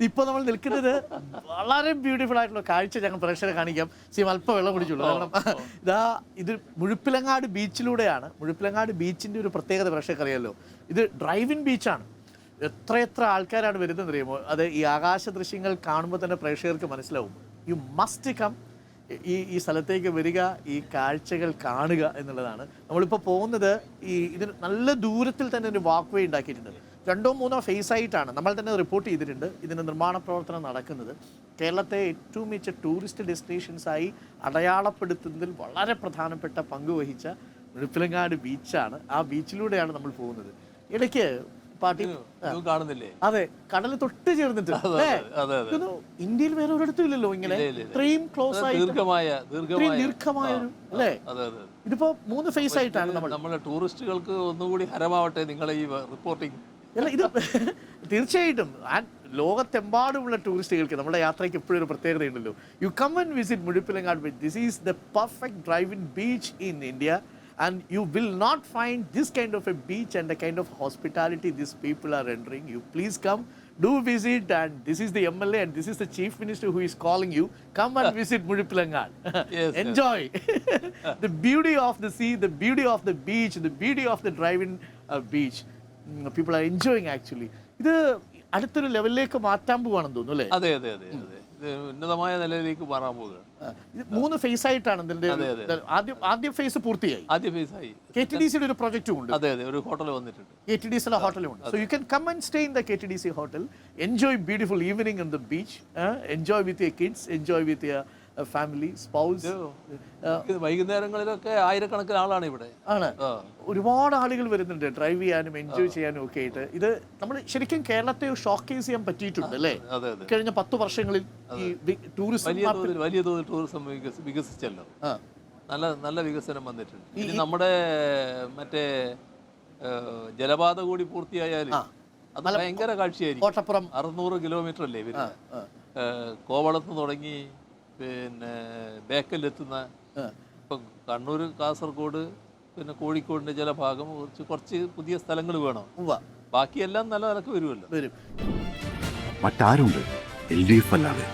ഇപ്പോൾ നമ്മൾ നിൽക്കുന്നത് വളരെ ബ്യൂട്ടിഫുൾ ആയിട്ടുള്ള കാഴ്ച ഞങ്ങൾ പ്രേക്ഷകരെ കാണിക്കാം. അല്പം വെള്ളം കുടിച്ചുള്ളൂ. കാരണം ഇത് മുഴുപ്പിലങ്ങാട് ബീച്ചിലൂടെയാണ്. മുഴുപ്പിലങ്ങാട് ബീച്ചിൻ്റെ ഒരു പ്രത്യേകത പ്രേക്ഷകർക്ക് അറിയാമല്ലോ, ഇത് ഡ്രൈവിൻ ബീച്ചാണ്. എത്ര ആൾക്കാരാണ് വരുന്നത് അറിയുമോ? അത് ഈ ആകാശ ദൃശ്യങ്ങൾ കാണുമ്പോൾ തന്നെ പ്രേക്ഷകർക്ക് മനസ്സിലാവും. യു മസ്റ്റ് കം, ഈ സ്ഥലത്തേക്ക് വരിക, ഈ കാഴ്ചകൾ കാണുക എന്നുള്ളതാണ്. നമ്മളിപ്പോൾ പോകുന്നത് ഇതിന് നല്ല ദൂരത്തിൽ തന്നെ ഒരു വാക്ക് വേ ഉണ്ടാക്കിയിട്ടുണ്ട്. 2-3 ഫേസ് ആയിട്ടാണ് നമ്മൾ തന്നെ റിപ്പോർട്ട് ചെയ്തിട്ടുണ്ട് ഇതിൻ്റെ നിർമ്മാണ പ്രവർത്തനം നടക്കുന്നത്. കേരളത്തെ ഏറ്റവും മികച്ച ടൂറിസ്റ്റ് ഡെസ്റ്റിനേഷൻസായി അടയാളപ്പെടുത്തുന്നതിൽ വളരെ പ്രധാനപ്പെട്ട പങ്കുവഹിച്ച മുഴുപ്പിലങ്ങാട് ബീച്ചാണ്. ആ ബീച്ചിലൂടെയാണ് നമ്മൾ പോകുന്നത്. ഇടയ്ക്ക് പാട്ടി കാണുന്നില്ലേ? അതെ, കടൽ തൊട്ട് ചേർന്നിട്ട്. ഇന്ത്യയിൽ വേറെ ഒരിടത്തും ഇല്ലല്ലോ ഇങ്ങനെ ഇത്രയും ക്ലോസ് ആയി ദീർഘമായ ഒരു അല്ലേ. ഇതിപ്പോ 3 ഫേസ് ആയിട്ടാണ് നമ്മളെ ടൂറിസ്റ്റുകൾക്ക് ഒന്നുകൂടി ഹരമാവട്ടെ നിങ്ങളെ ഈ റിപ്പോർട്ടിംഗ്. അല്ല, ഇത് തീർച്ചയായിട്ടും ലോകത്തെമ്പാടുമുള്ള ടൂറിസ്റ്റുകൾക്ക് നമ്മുടെ യാത്രയ്ക്ക് എപ്പോഴും ഒരു പ്രത്യേകതയുണ്ടല്ലോ. You come and visit Muzhappilangad beach. This is the perfect drive-in beach in India. And you will not find this kind of a beach and the kind of hospitality these people are rendering. You please come, do visit, and this is the MLA and this is the Chief Minister who is calling you. Come and visit Mudipilangad. Yes, enjoy the beauty of the sea, the beauty of the beach, the beauty of the drive-in beach. People are enjoying actually. ഇത് അടുത്തൊരു ലെവലിലേക്ക് മാറ്റാൻ പോവാണെന്ന് തോന്നുന്നു അല്ലേ? അതെ അതെ അതെ അതെ, ഉന്നതമായ നിലയിലേക്ക് മാറാൻ പോകുക. 3 ഫേസ് ആയിട്ടാണ് ഇതിന്റെ. ആദ്യ ഫേസ് പൂർത്തിയായി. ആദ്യ ഫേസ് ആയി. KTDC ഒരു പ്രൊജക്റ്റും ഉണ്ട്. അതെ അതെ, ഒരു ഹോട്ടൽ വന്നിട്ടുണ്ട്. KTDC ഹോട്ടലും ഉണ്ട്. So you can come and stay in the KTDC hotel, enjoy beautiful evening on the beach, enjoy with your kids, enjoy with your family, spouse. വൈകുന്നേരങ്ങളിലൊക്കെ ആയിരക്കണക്കിന് ആളാണ് ഇവിടെ. ആണ്, ഒരുപാട് ആളുകൾ വരുന്നുണ്ട് ഡ്രൈവ് ചെയ്യാനും എൻജോയ് ചെയ്യാനും ഒക്കെ ആയിട്ട്. ഇത് നമ്മൾ ശരിക്കും കേരളത്തെ ഷോക്കേസ് ചെയ്യാൻ പറ്റിയിട്ടുണ്ട് അല്ലേ കഴിഞ്ഞ 10 വർഷങ്ങളിൽ. ഈ ടൂറിസം വലിയ തോതിൽ ടൂറിസം വികസിച്ചല്ലോ. നല്ല വികസനം വന്നിട്ടുണ്ട്. ഇനി നമ്മുടെ മറ്റേ ജലപാത കൂടി പൂർത്തിയായാൽ അത് ഭയങ്കര കാഴ്ചയായിരിക്കും. കോട്ടപ്പുറം 600 കിലോമീറ്റർ അല്ലേ വരുന്നത്. കോവളത്ത് തുടങ്ങി പിന്നെ ബേക്കലിലെത്തുന്ന, ഇപ്പം കണ്ണൂർ, കാസർഗോഡ്, പിന്നെ കോഴിക്കോടിൻ്റെ ചില ഭാഗം, കുറച്ച് പുതിയ സ്ഥലങ്ങൾ വേണം. ബാക്കിയെല്ലാം നല്ല നിലക്ക് വരുമല്ലോ. മറ്റാരുണ്ട് LDF അല്ലാതെ?